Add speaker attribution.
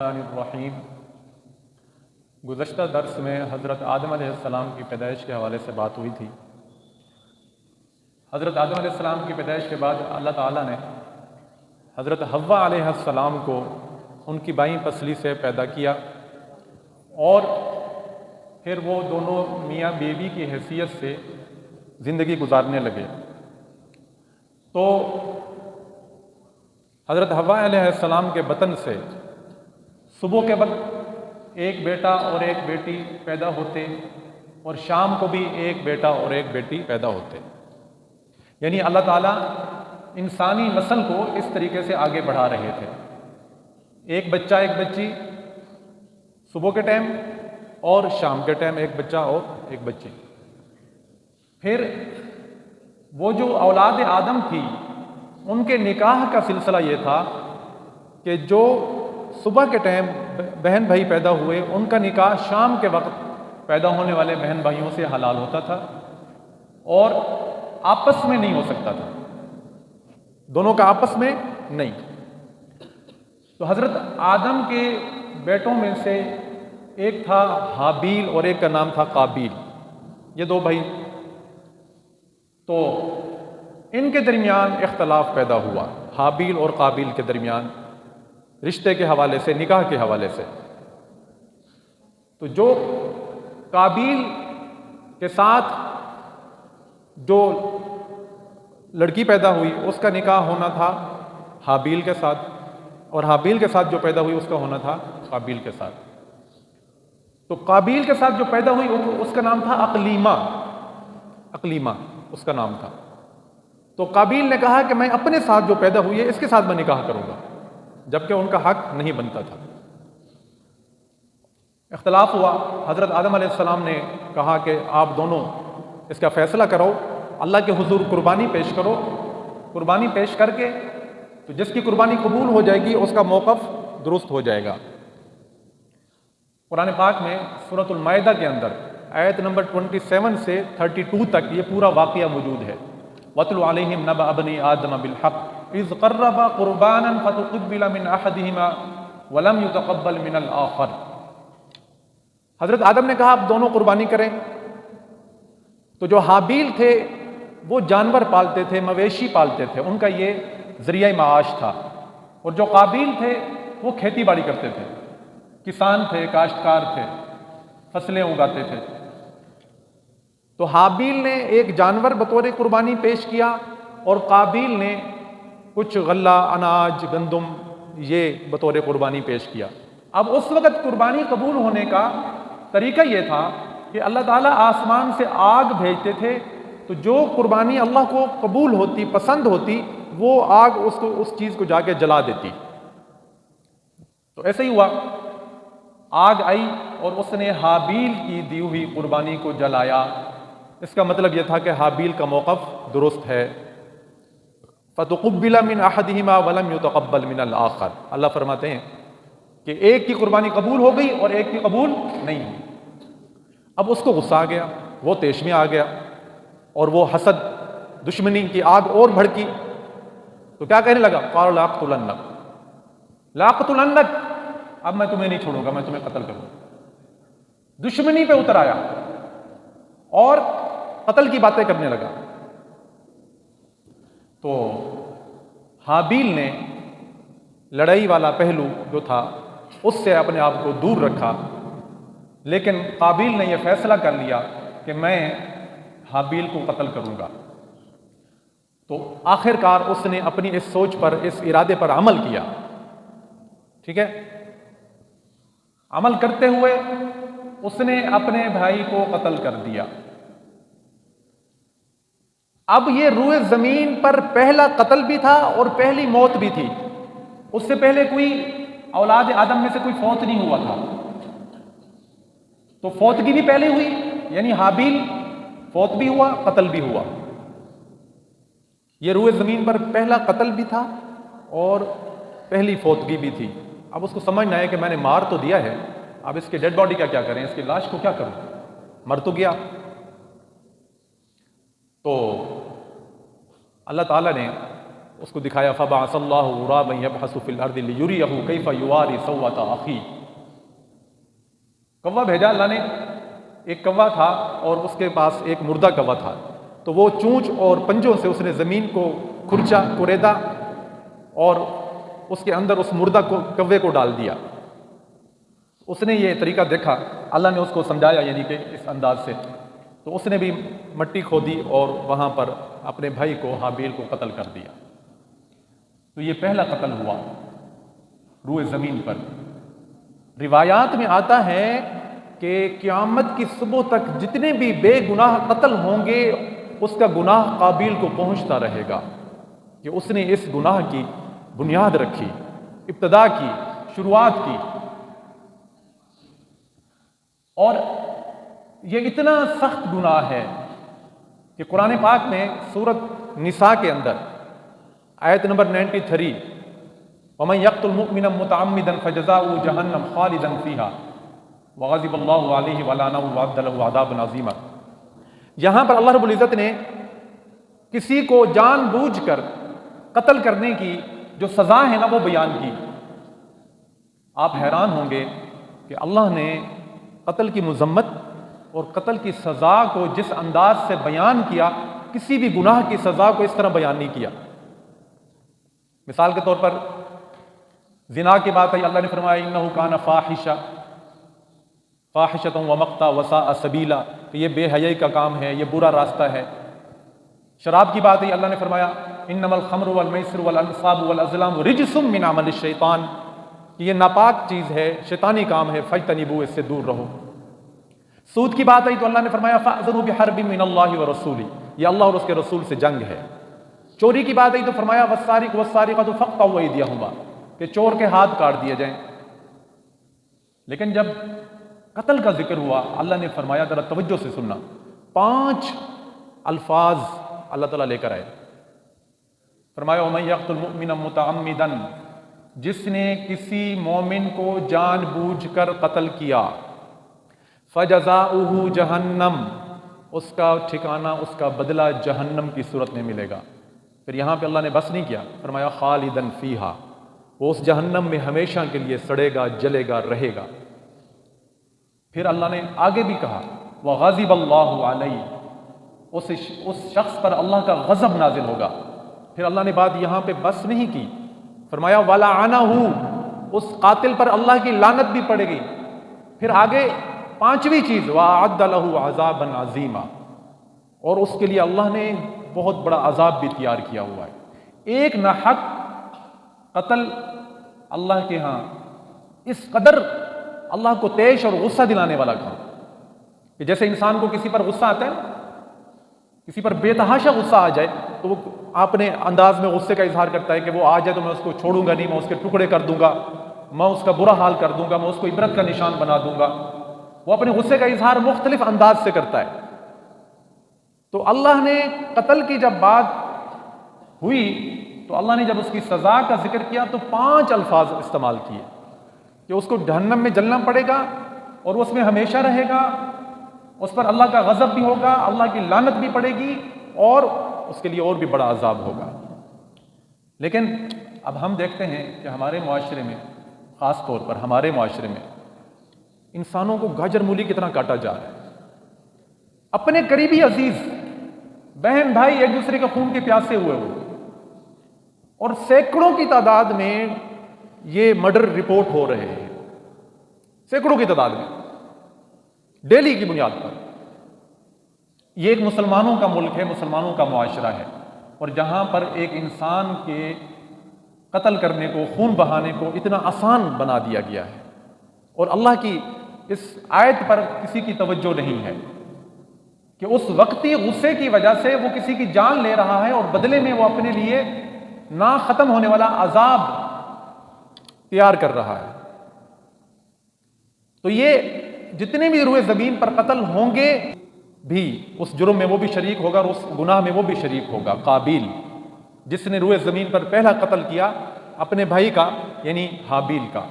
Speaker 1: الرحیم گزشتہ درس میں حضرت آدم علیہ السلام کی پیدائش کے حوالے سے بات ہوئی تھی۔ حضرت آدم علیہ السلام کی پیدائش کے بعد اللہ تعالیٰ نے حضرت حوا علیہ السلام کو ان کی بائیں پسلی سے پیدا کیا اور پھر وہ دونوں میاں بیوی کی حیثیت سے زندگی گزارنے لگے۔ تو حضرت حوا علیہ السلام کے بطن سے صبح کے وقت ایک بیٹا اور ایک بیٹی پیدا ہوتے اور شام کو بھی ایک بیٹا اور ایک بیٹی پیدا ہوتے، یعنی اللہ تعالیٰ انسانی نسل کو اس طریقے سے آگے بڑھا رہے تھے، ایک بچہ ایک بچی صبح کے ٹائم اور شام کے ٹائم ایک بچہ اور ایک بچی۔ پھر وہ جو اولاد آدم تھی ان کے نکاح کا سلسلہ یہ تھا کہ جو صبح کے ٹائم بہن بھائی پیدا ہوئے ان کا نکاح شام کے وقت پیدا ہونے والے بہن بھائیوں سے حلال ہوتا تھا اور آپس میں نہیں ہو سکتا تھا، دونوں کا آپس میں نہیں۔ تو حضرت آدم کے بیٹوں میں سے ایک تھا حابیل اور ایک کا نام تھا قابیل، یہ دو بھائی۔ تو ان کے درمیان اختلاف پیدا ہوا، حابیل اور قابیل کے درمیان، رشتے کے حوالے سے، نکاح کے حوالے سے۔ تو جو قابیل کے ساتھ جو لڑکی پیدا ہوئی اس کا نکاح ہونا تھا حابیل کے ساتھ، اور حابیل کے ساتھ جو پیدا ہوئی اس کا ہونا تھا قابیل کے ساتھ۔ تو قابیل کے ساتھ جو پیدا ہوئی اس کا نام تھا اقلیمہ اس کا نام تھا۔ تو قابیل نے کہا کہ میں اپنے ساتھ جو پیدا ہوئی ہے اس کے ساتھ میں نکاح کروں گا، جبکہ ان کا حق نہیں بنتا تھا۔ اختلاف ہوا، حضرت آدم علیہ السلام نے کہا کہ آپ دونوں اس کا فیصلہ کرو، اللہ کے حضور قربانی پیش کرو، قربانی پیش کر کے تو جس کی قربانی قبول ہو جائے گی اس کا موقف درست ہو جائے گا۔ قرآن پاک میں سورۃ المائدہ کے اندر آیت نمبر 27 سے 32 تک یہ پورا واقعہ موجود ہے۔ وَاتْلُ عَلَيْهِمْ نَبَأَ بَنِي آدَمَ بِالْحَقِّ إِذْ قَرَّبَا قُرْبَانًا فَتُقُبِّلَ مِنْ أَحَدِهِمَا وَلَمْ يُتَقَبَّلْ مِنَ الْآخَرِ۔ حضرت آدم نے کہا آپ دونوں قربانی کریں۔ تو جو حابیل تھے وہ جانور پالتے تھے، مویشی پالتے تھے، ان کا یہ ذریعہ معاش تھا، اور جو قابیل تھے وہ کھیتی باڑی کرتے تھے، کسان تھے، کاشتکار تھے، فصلیں اگاتے تھے۔ تو حابیل نے ایک جانور بطور قربانی پیش کیا اور قابیل نے کچھ غلہ، اناج، گندم یہ بطور قربانی پیش کیا۔ اب اس وقت قربانی قبول ہونے کا طریقہ یہ تھا کہ اللہ تعالیٰ آسمان سے آگ بھیجتے تھے، تو جو قربانی اللہ کو قبول ہوتی، پسند ہوتی، وہ آگ اس چیز کو جا کے جلا دیتی۔ تو ایسے ہی ہوا، آگ آئی اور اس نے حابیل کی دی ہوئی قربانی کو جلایا۔ اس کا مطلب یہ تھا کہ حابیل کا موقف درست ہے۔ فَتُقُبِّلَ مِنْ أَحَدِهِمَا وَلَمْ يُتَقَبَّلْ مِنَ الْآخَرِ۔ اللہ فرماتے ہیں کہ ایک کی قربانی قبول ہو گئی اور ایک کی قبول نہیں ہوئی۔ اب اس کو غصہ آ گیا، وہ طیش میں آ گیا، اور وہ حسد، دشمنی کی آگ اور بھڑکی۔ تو کیا کہنے لگا؟ قَالَ لَأَقْتُلَنَّكَ، اب میں تمہیں نہیں چھوڑوں گا، میں تمہیں قتل کروں گا۔ دشمنی پہ اتر آیا اور قتل کی باتیں کرنے لگا۔ تو حابیل نے لڑائی والا پہلو جو تھا اس سے اپنے آپ کو دور رکھا، لیکن قابیل نے یہ فیصلہ کر لیا کہ میں حابیل کو قتل کروں گا۔ تو آخر کار اس نے اپنی اس سوچ پر، اس ارادے پر عمل کیا، ٹھیک ہے؟ عمل کرتے ہوئے اس نے اپنے بھائی کو قتل کر دیا۔ اب یہ روئے زمین پر پہلا قتل بھی تھا اور پہلی موت بھی تھی۔ اس سے پہلے کوئی اولاد آدم میں سے کوئی فوت نہیں ہوا تھا، تو فوتگی بھی پہلے ہوئی، یعنی حابیل فوت بھی ہوا، قتل بھی ہوا۔ یہ روئے زمین پر پہلا قتل بھی تھا اور پہلی فوتگی بھی تھی۔ اب اس کو سمجھنا ہے کہ میں نے مار تو دیا ہے، اب اس کے ڈیڈ باڈی کا کیا کریں، اس کی لاش کو کیا کروں، مر تو گیا۔ تو اللہ تعالیٰ نے اس کو دکھایا فبعث اللہ غرابا یبحث فی الارض لیریہ کیف یواری سوءۃ اخیہ، کوا بھیجا اللہ نے، ایک کوا تھا اور اس کے پاس ایک مردہ کوا تھا، تو وہ چونچ اور پنجوں سے اس نے زمین کو کھرچا کوریدا اور اس کے اندر اس مردہ کوے کو ڈال دیا۔ اس نے یہ طریقہ دیکھا، اللہ نے اس کو سمجھایا یعنی کہ اس انداز سے، تو اس نے بھی مٹی کھودی اور وہاں پر اپنے بھائی کو حابیل کو قتل کر دیا۔ تو یہ پہلا قتل ہوا روئے زمین پر۔ روایات میں آتا ہے کہ قیامت کی صبح تک جتنے بھی بے گناہ قتل ہوں گے اس کا گناہ قابیل کو پہنچتا رہے گا کہ اس نے اس گناہ کی بنیاد رکھی، ابتدا کی، شروعات کی۔ اور یہ اتنا سخت گناہ ہے کہ قرآن پاک میں سورۃ نساء کے اندر آیت نمبر 93 وَمَنْ يَقْتُلْ مُؤْمِنًا مُتَعَمِّدًا فَجَزَاؤُهُ جَهَنَّمُ خَالِدًا فِيهَا وَغَضِبَ اللَّهُ عَلَيْهِ وَلَعَنَهُ وَأَعَدَّ لَهُ عَذَابًا عَظِيمًا۔ یہاں پر اللہ رب العزت نے کسی کو جان بوجھ کر قتل کرنے کی جو سزا ہے نا وہ بیان کی۔ آپ حیران ہوں گے کہ اللہ نے قتل کی مذمت اور قتل کی سزا کو جس انداز سے بیان کیا، کسی بھی گناہ کی سزا کو اس طرح بیان نہیں کیا۔ مثال کے طور پر زنا کی بات ہے، اللہ نے فرمایا انہ کان فاحشۃ ومقتا وساء سبیلا، کہ یہ بے حیائی کا کام ہے، یہ برا راستہ ہے۔ شراب کی بات ہے، اللہ نے فرمایا انما الخمر والمیسر والانصاب والازلام رجس من عمل الشیطان، کہ یہ ناپاک چیز ہے، شیطانی کام ہے، فاجتنبوہ، اس سے دور رہو۔ سود کی بات آئی تو اللہ نے فرمایا فاذنوا بحرب من اللہ ورسولہ، یہ اللہ اور اس کے رسول سے جنگ ہے۔ چوری کی بات آئی تو فرمایا والسارق والسارقۃ فاقطعوا ایدیہما، کہ چور کے ہاتھ کاٹ دیے جائیں۔ لیکن جب قتل کا ذکر ہوا اللہ نے فرمایا، ذرا توجہ سے سننا، 5 الفاظ اللہ تعالیٰ لے کر آئے۔ فرمایا وَمَن يَقْتُلْ مُؤْمِنًا مُتَعَمِّدًا، جس نے کسی مومن کو جان بوجھ کر قتل کیا، فَجَزَاؤُهُ جَهَنَّمُ، اس کا ٹھکانہ، اس کا بدلہ جہنم کی صورت میں ملے گا۔ پھر یہاں پہ اللہ نے بس نہیں کیا، فرمایا خالدن فیہا، وہ اس جہنم میں ہمیشہ کے لیے سڑے گا، جلے گا، رہے گا۔ پھر اللہ نے آگے بھی کہا وَغَضِبَ اللَّهُ عَلَيْهِ، اس شخص پر اللہ کا غضب نازل ہوگا۔ پھر اللہ نے بات یہاں پہ بس نہیں کی، فرمایا وَلَعَنَهُ، اس قاتل پر اللہ کی لعنت بھی پڑے گی۔ پھر آگے 5ویں چیز وَأَعَدَّ لَهُ عَذَابًا عَظِيمًا، اور اس کے لیے اللہ نے بہت بڑا عذاب بھی تیار کیا ہوا ہے۔ ایک ناحق قتل اللہ کے ہاں اس قدر اللہ کو تیش اور غصہ دلانے والا کام کہ جیسے انسان کو کسی پر غصہ آتا ہے، کسی پر بے تحاشا غصہ آ جائے تو وہ اپنے انداز میں غصے کا اظہار کرتا ہے کہ وہ آ جائے تو میں اس کو چھوڑوں گا نہیں، میں اس کے ٹکڑے کر دوں گا، میں اس کا برا حال کر دوں گا، میں اس کو عبرت کا نشان بنا دوں گا۔ وہ اپنے غصے کا اظہار مختلف انداز سے کرتا ہے۔ تو اللہ نے قتل کی جب بات ہوئی تو اللہ نے جب اس کی سزا کا ذکر کیا تو 5 الفاظ استعمال کیے کہ اس کو جہنم میں جلنا پڑے گا اور وہ اس میں ہمیشہ رہے گا، اس پر اللہ کا غضب بھی ہوگا، اللہ کی لعنت بھی پڑے گی اور اس کے لیے اور بھی بڑا عذاب ہوگا۔ لیکن اب ہم دیکھتے ہیں کہ ہمارے معاشرے میں، خاص طور پر ہمارے معاشرے میں انسانوں کو گاجر مولی کی طرح کاٹا جا رہا ہے۔ اپنے قریبی عزیز بہن بھائی ایک دوسرے کے خون کے پیاسے ہوئے اور سینکڑوں کی تعداد میں یہ مرڈر رپورٹ ہو رہے ہیں، سینکڑوں کی تعداد میں ڈیلی کی بنیاد پر۔ یہ ایک مسلمانوں کا ملک ہے، مسلمانوں کا معاشرہ ہے، اور جہاں پر ایک انسان کے قتل کرنے کو، خون بہانے کو اتنا آسان بنا دیا گیا ہے، اور اللہ کی اس آیت پر کسی کی توجہ نہیں ہے کہ اس وقتی غصے کی وجہ سے وہ کسی کی جان لے رہا ہے اور بدلے میں وہ اپنے لیے نہ ختم ہونے والا عذاب تیار کر رہا ہے۔ تو یہ جتنے بھی روئے زمین پر قتل ہوں گے بھی اس جرم میں وہ بھی شریک ہوگا اور اس گناہ میں وہ بھی شریک ہوگا۔ قابیل جس نے روئے زمین پر پہلا قتل کیا اپنے بھائی کا یعنی حابیل کا،